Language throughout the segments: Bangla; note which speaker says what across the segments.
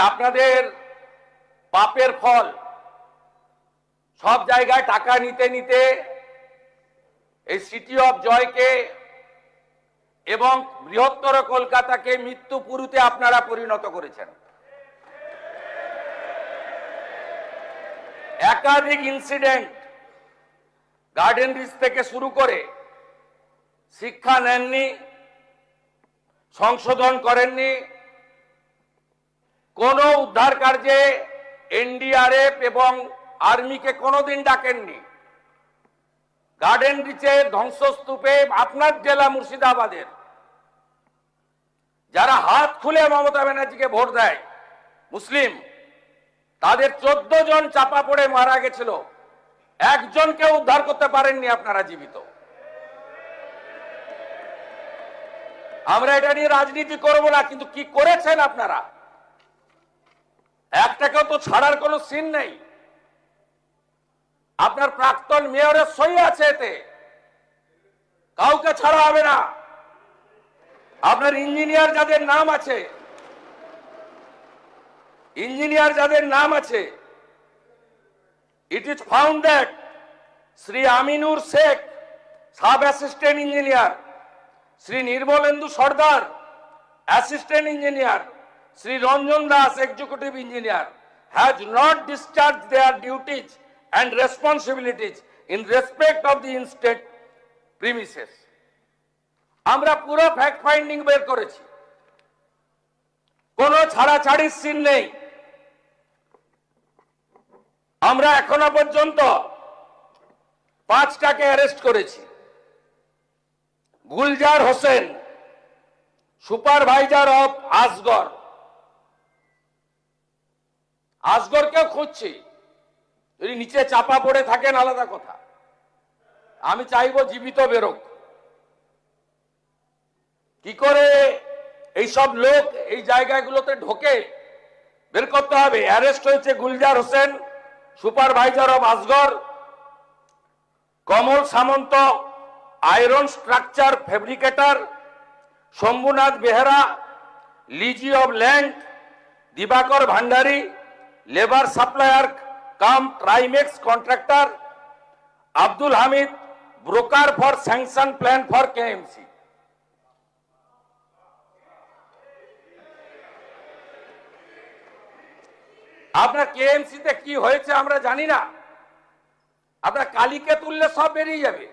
Speaker 1: আপনাদের পাপের ফল সব জায়গায় টাকা নিতে নিতে এই সিটি অফ জয়কে এবং বৃহত্তর কলকাতাকে মৃত্যুপুরীতে আপনারা পরিণত করেছেন। একাধিক ইনসিডেন্ট গার্ডেন রিচ থেকে শুরু করে শিক্ষা নেননি, সংশোধন করেননি, কোন উদ্ধার কার্যে এনডিআরএফ এবং আর্মিকে কোনোদিন ডাকেননি। গার্ডেন রিচে ধ্বংসস্তূপে আপনার জেলা মুর্শিদাবাদের যারা হাত খুলে মমতা ব্যানার্জিকে ভোট দেয় মুসলিম, তাদের 14 জন চাপা পড়ে মারা গেছিল, একজনকে উদ্ধার করতে পারেননি আপনারা জীবিত। আমরা এটা নিয়ে রাজনীতি করব না, কিন্তু কি করেছেন আপনারা? একটাকেও তো ছাড়ার কোনো সিন নেই। আপনার প্রাক্তন মেয়রের সই আছে, এতে কাউকে ছাড়া হবে না। আপনার ইঞ্জিনিয়ার যাদের নাম আছে, it is found that Sri Aminur Sheikh, Sub Assistant Engineer, Sri Nirmalendu Sardar, Assistant Engineer, Sri Ranjan Das, Executive Engineer, has not discharged their duties and responsibilities in respect of the instate premises. আমরা পুরো ফ্যাক্ট ফাইন্ডিং বের করেছি, কোনো ছাড়াছাড়ির সিন নেই। আমরা এখনো পর্যন্ত 5টাকে অ্যারেস্ট করেছি। গুলজার হোসেন, সুপারভাইজার অফ আসগরকেও খুঁজছি। যদি নিচে চাপা পড়ে থাকেন আলাদা কথা, আমি চাইবো জীবিত বেরোক। কি করে এইসব লোক এই জায়গাগুলোতে ঢোকে বের করতে হবে। অ্যারেস্ট হয়েছে Gulzar Hossain, supervisor of Asgar, Kamal Samanta, iron structure fabricator, Shambhunath Behera, lessee of land, Dibakar Bhandari, labour supplier cum Trimex contractor, Abdul Hamid, broker for sanction plan for KMC. আপনার কেএমসিতে কি হয়েছে আমরা জানি না। আপনার কালীকে তুললে সব বেরিয়ে যাবে।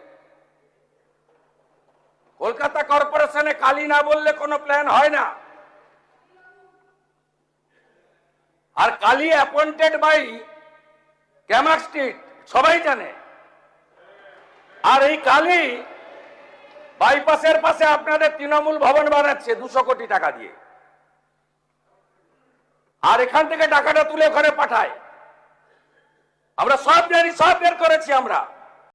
Speaker 1: কলকাতা কর্পোরেশনে কালী না বললে কোনো প্ল্যান হয় না। আর Kali appointed by Camac Street, সবাই জানে। আর এই কালী বাইপাসের পাশে আপনাদের তৃণমূল ভবন বানাচ্ছে 200 কোটি টাকা দিয়ে, আর এখান থেকে টাকাটা তুলে ওখানে পাঠায়। আমরা সব জানি, সব বের করেছি আমরা।